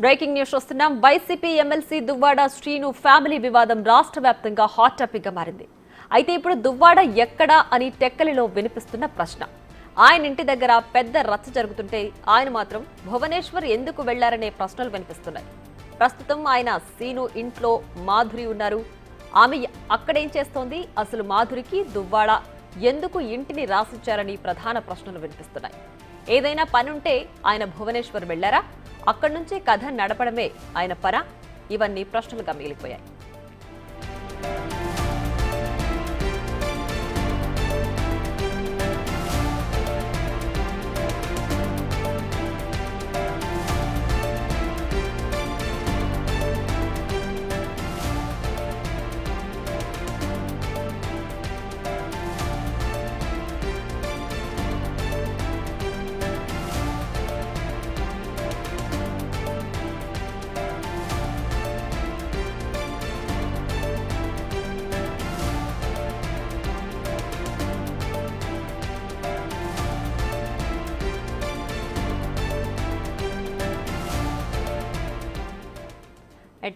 Breaking news చూస్తున్నాం. YCP MLC Duvvada Srinu family వివాదం రాష్ట్ర వ్యాప్తంగా హాట్ టాపిక్ గా మారింది. అయితే ఇప్పుడు దువ్వాడ ఎక్కడా అని టెక్కలిలో వినిపిస్తున్న ప్రశ్న. ఆయన ఇంటి దగ్గర పెద్ద రచ్చ జరుగుతుంటే ఆయన మాత్రం భువనేశ్వర్ ఎందుకు వెళ్లారనే ప్రశ్నలు వినిపిస్తున్నాయి. ప్రస్తుతం ఆయన శ్రీను ఇంట్లో మాధురి ఉన్నారు. ఆమె అక్కడేం చేస్తోంది, అసలు మాధురికి దువ్వాడ ఎందుకు ఇంటిని రాసిచ్చారని ప్రధాన ప్రశ్నలు వినిపిస్తున్నాయి. ఏదైనా పనుంటే ఆయన భువనేశ్వర్ వెళ్లారా, అక్కడి నుంచే కథ నడపడమే ఆయన పరా, ఇవన్నీ ప్రశ్నలుగా మిగిలిపోయాయి.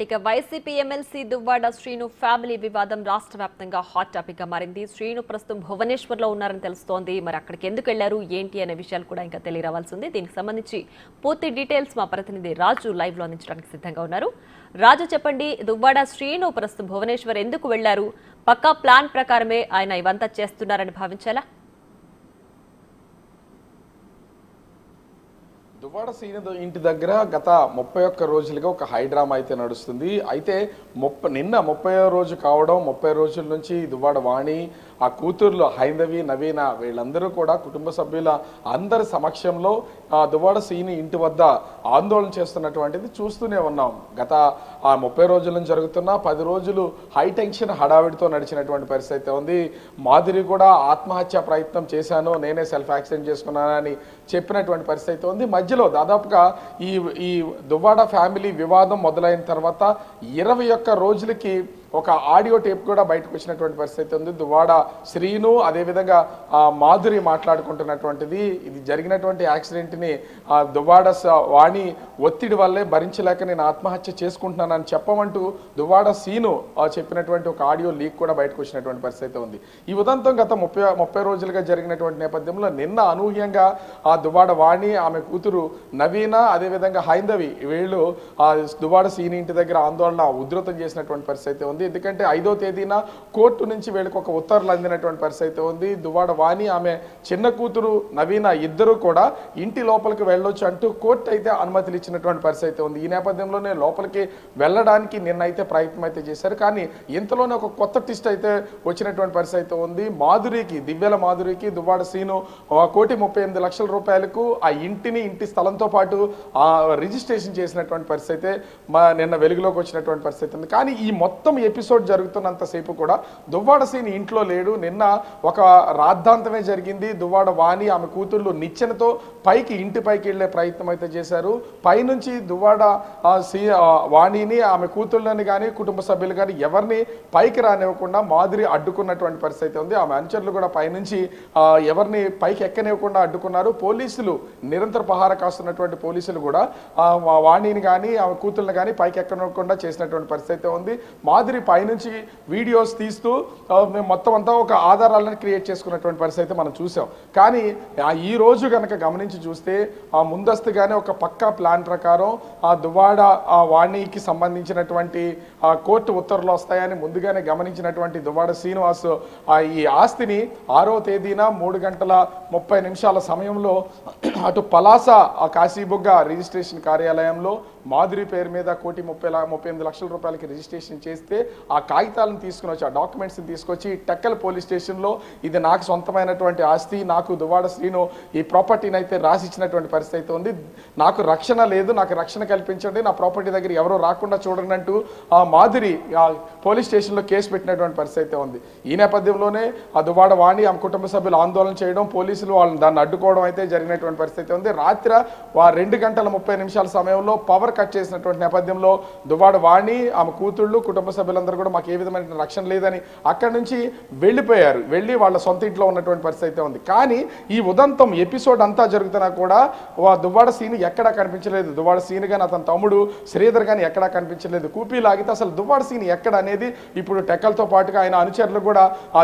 ఇక YCP MLC Duvvada Srinu family వివాదం రాష్ట్ర వ్యాప్తంగా హాట్ టాపిక్ గా మారింది. శ్రీను ప్రస్తుతం భువనేశ్వర్ లో ఉన్నారని తెలుస్తోంది. మరి అక్కడికి ఎందుకు వెళ్లారు, ఏంటి అనే విషయాలు కూడా ఇంకా తెలియరావాల్సి ఉంది. దీనికి సంబంధించి పూర్తి డీటెయిల్స్ మా ప్రతినిధి రాజు లైవ్ లో అందించడానికి సిద్ధంగా ఉన్నారు. రాజు, చెప్పండి, దువ్వాడ శ్రీను ప్రస్తుతం భువనేశ్వర్ ఎందుకు వెళ్లారు? పక్కా ప్లాన్ ప్రకారమే ఆయన ఇవంతా చేస్తున్నారని భావించాలా? దువ్వాడ శ్రీను ఇంటి దగ్గర గత 31 రోజులుగా ఒక హైడ్రామా అయితే నడుస్తుంది. అయితే నిన్న 30వ రోజు కావడం, 30 రోజుల నుంచి దువ్వాడ వాణి, ఆ కూతుర్లు హైందవి, నవీన వీళ్ళందరూ కూడా కుటుంబ సభ్యుల అందరి సమక్షంలో దువ్వాడ శ్రీను ఇంటి వద్ద ఆందోళన చేస్తున్నటువంటిది చూస్తూనే ఉన్నాం. గత 30 రోజుల నుంచి జరుగుతున్న 10 రోజులు హై టెన్షన్ హడావిడితో నడిచినటువంటి పరిస్థితి అయితే ఉంది. మాధురి కూడా ఆత్మహత్య ప్రయత్నం చేశాను, నేనే సెల్ఫ్ యాక్సిడెంట్ చేసుకున్నానని చెప్పినటువంటి పరిస్థితి అయితే ఉంది. మధ్యలో దాదాపుగా ఈ దువ్వాడ ఫ్యామిలీ వివాదం మొదలైన తర్వాత 21 రోజులకి ఒక ఆడియో టేప్ కూడా బయటకు వచ్చినటువంటి పరిస్థితి ఉంది. దువ్వాడ శ్రీను అదేవిధంగా మాధురి మాట్లాడుకుంటున్నటువంటిది, ఇది జరిగినటువంటి యాక్సిడెంట్ని దువ్వాడ వాణి ఒత్తిడి వల్లే భరించలేక నేను ఆత్మహత్య చేసుకుంటున్నానని చెప్పమంటూ దువ్వాడ శ్రీను చెప్పినటువంటి ఒక ఆడియో లీక్ కూడా బయటకు వచ్చినటువంటి పరిస్థితి ఉంది. ఈ ఉదంతం గత 30 రోజులుగా జరిగినటువంటి నేపథ్యంలో నిన్న అనూహ్యంగా దువ్వాడ వాణి, ఆమె కూతురు నవీన, అదేవిధంగా హైందవి వీళ్ళు దువ్వాడ శ్రీను ఇంటి దగ్గర ఆందోళన ఉధృతం చేసినటువంటి పరిస్థితి ఉంది. ఎందుకంటే 5వ తేదీన కోర్టు నుంచి వీళ్ళకి ఒక ఉత్తర్వులు అందినటువంటి పరిస్థితి ఉంది. దువ్వాడ వాణి, ఆమె చిన్న కూతురు నవీన ఇద్దరు కూడా ఇంటి లోపలికి వెళ్ళొచ్చు అంటూ కోర్టు అయితే అనుమతులు ఇచ్చినటువంటి పరిస్థితి ఉంది. ఈ నేపథ్యంలోనే లోపలికి వెళ్ళడానికి నిన్నైతే ప్రయత్నం అయితే చేశారు. కానీ ఇంతలోనే ఒక కొత్త ట్విస్ట్ అయితే వచ్చినటువంటి పరిస్థితి ఉంది. మాధురికి, దివ్యల మాధురికి దువ్వాడ శ్రీను 1,38,00,000 రూపాయలకు ఆ ఇంటి స్థలంతో పాటు రిజిస్ట్రేషన్ చేసినటువంటి పరిస్థితి నిన్న వెలుగులోకి వచ్చినటువంటి పరిస్థితి ఉంది. కానీ ఈ మొత్తం ఎపిసోడ్ జరుగుతున్నంతసేపు కూడా దువ్వాడ శ్రీను ఇంట్లో లేడు. నిన్న ఒక రాద్ధాంతమే జరిగింది. దువ్వాడ వాణి, ఆమె కూతుర్లు నిచ్చెనతో ఇంటి పైకి వెళ్లే ప్రయత్నం అయితే చేశారు. పైనుంచి దువ్వాడ వాణిని, ఆమె కూతుర్లని కానీ కుటుంబ సభ్యులు కానీ ఎవరిని పైకి రానివ్వకుండా మాధురి అడ్డుకున్నటువంటి పరిస్థితి ఉంది. ఆమె అనుచరులు కూడా పైనుంచి ఎవరిని పైకి ఎక్కనివ్వకుండా అడ్డుకున్నారు. పోలీసులు, నిరంతర పహార కాస్తున్నటువంటి పోలీసులు కూడా వాణిని కానీ ఆమె కూతుర్లను కానీ పైకి ఎక్కనివ్వకుండా చేసినటువంటి పరిస్థితి ఉంది. మాధురి పైనుంచి వీడియోస్ తీస్తూ మొత్తం అంతా ఒక ఆధారాలను క్రియేట్ చేసుకున్నటువంటి పరిస్థితి మనం చూసాం. కానీ ఈ రోజు కనుక గమనించి చూస్తే ముందస్తుగానే ఒక పక్కా ప్లాన్ ప్రకారం దువ్వాడ వాణికి సంబంధించినటువంటి కోర్టు ఉత్తర్వులు వస్తాయని ముందుగానే గమనించినటువంటి దువ్వాడ శ్రీనివాస్ ఈ ఆస్తిని 6వ తేదీన 3:30 సమయంలో అటు పలాస కాశీబుగ్గ రిజిస్ట్రేషన్ కార్యాలయంలో మాధురి పేరు మీద 1,38,00,000 రూపాయలకి రిజిస్ట్రేషన్ చేస్తే ఆ కాగితాలను తీసుకుని వచ్చి, ఆ డాక్యుమెంట్స్ని తీసుకొచ్చి టెక్కల్ పోలీస్ స్టేషన్లో ఇది నాకు సొంతమైనటువంటి ఆస్తి, నాకు దువ్వాడ శ్రీను ఈ ప్రాపర్టీని అయితే రాసిచ్చినటువంటి పరిస్థితి ఉంది, నాకు రక్షణ లేదు, నాకు రక్షణ కల్పించండి, నా ప్రాపర్టీ దగ్గర ఎవరో రాకుండా చూడండి అంటూ మాధురి పోలీస్ స్టేషన్లో కేసు పెట్టినటువంటి పరిస్థితి ఉంది. ఈ నేపథ్యంలోనే ఆ దువ్వాడ వాణి, ఆమె కుటుంబ సభ్యులు ఆందోళన చేయడం, పోలీసులు వాళ్ళని దాన్ని అడ్డుకోవడం అయితే జరిగినటువంటి పరిస్థితి ఉంది. రాత్రి 2:30 సమయంలో పవర్ కట్ చేసినటువంటి నేపథ్యంలో దువ్వాడ వాణి, ఆమె కూతుళ్ళు, కుటుంబ సభ్యులు సభ్యులందరూ కూడా మాకు ఏ విధమైన రక్షణ లేదని అక్కడి నుంచి వెళ్ళిపోయారు. వెళ్ళి వాళ్ళ సొంత ఇంట్లో ఉన్నటువంటి పరిస్థితి అయితే ఉంది. కానీ ఈ ఉదంతం ఎపిసోడ్ అంతా జరుగుతున్నా కూడా దువ్వాడ సీన్ ఎక్కడా కనిపించలేదు. దువ్వాడ సీన్ కానీ అతని తమ్ముడు శ్రీధర్ కానీ ఎక్కడా కనిపించలేదు. కూపీ లాగితే అసలు దువ్వాడ సీన్ ఎక్కడ అనేది ఇప్పుడు టెక్కలతో పాటుగా ఆయన అనుచరులు కూడా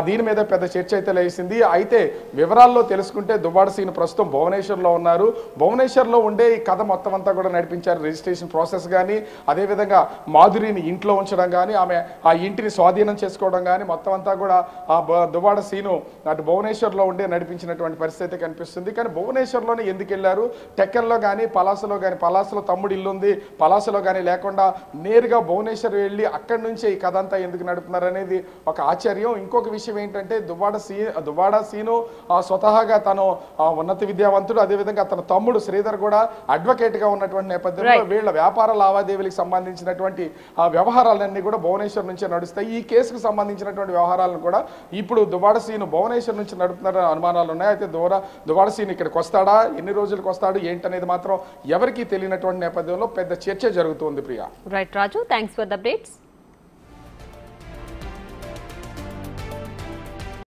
దీని మీద పెద్ద చర్చ అయితే లేచింది. అయితే వివరాల్లో తెలుసుకుంటే దువ్వాడ సీన్ ప్రస్తుతం భువనేశ్వర్లో ఉన్నారు. భువనేశ్వర్లో ఉండే ఈ కథ మొత్తం అంతా కూడా నడిపించారు. రిజిస్ట్రేషన్ ప్రాసెస్ కానీ, అదేవిధంగా మాధురిని ఇంట్లో ఉంచడం కానీ, ఆమె ఆ ఇంటిని స్వాధీనం చేసుకోవడం కానీ మొత్తం అంతా కూడా దువ్వాడ సీను అటు భువనేశ్వర్లో ఉండే నడిపించినటువంటి పరిస్థితి కనిపిస్తుంది. కానీ భువనేశ్వర్లోనే ఎందుకు వెళ్ళారు? టెక్కల్లో కానీ పలాసలో కానీ, పలాసలో తమ్ముడు ఇల్లు ఉంది, పలాసలో కానీ లేకుండా నేరుగా భువనేశ్వర్ వెళ్ళి అక్కడి నుంచే ఈ కథ అంతా ఎందుకు నడుపుతున్నారు అనేది ఒక ఆశ్చర్యం. ఇంకొక విషయం ఏంటంటే దువ్వాడ సీను స్వతహాగా తను ఉన్నత విద్యావంతుడు, అదేవిధంగా తన తమ్ముడు శ్రీధర్ కూడా అడ్వకేట్ గా ఉన్నటువంటి నేపథ్యంలో వీళ్ళ వ్యాపార లావాదేవీలకు సంబంధించినటువంటి వ్యవహారాలన్నీ కూడా భువనేశ్వర్ నుంచే నడుస్తాయి. ఈ కేసుకు సంబంధించినటువంటి వ్యవహారాలను కూడా ఇప్పుడు దువ్వాడ సీను భువనేశ్వర్ నుంచి నడుపుతున్నారని అనుమానాలు ఉన్నాయి. అయితే దువ్వాడ సీను ఇక్కడికి వస్తాడా, ఎన్ని రోజులకు వస్తాడు ఏంటనేది మాత్రం ఎవరికీ తెలియనటువంటి నేపథ్యంలో పెద్ద చర్చ జరుగుతుంది. Priya. Right Raju, thanks for the updates.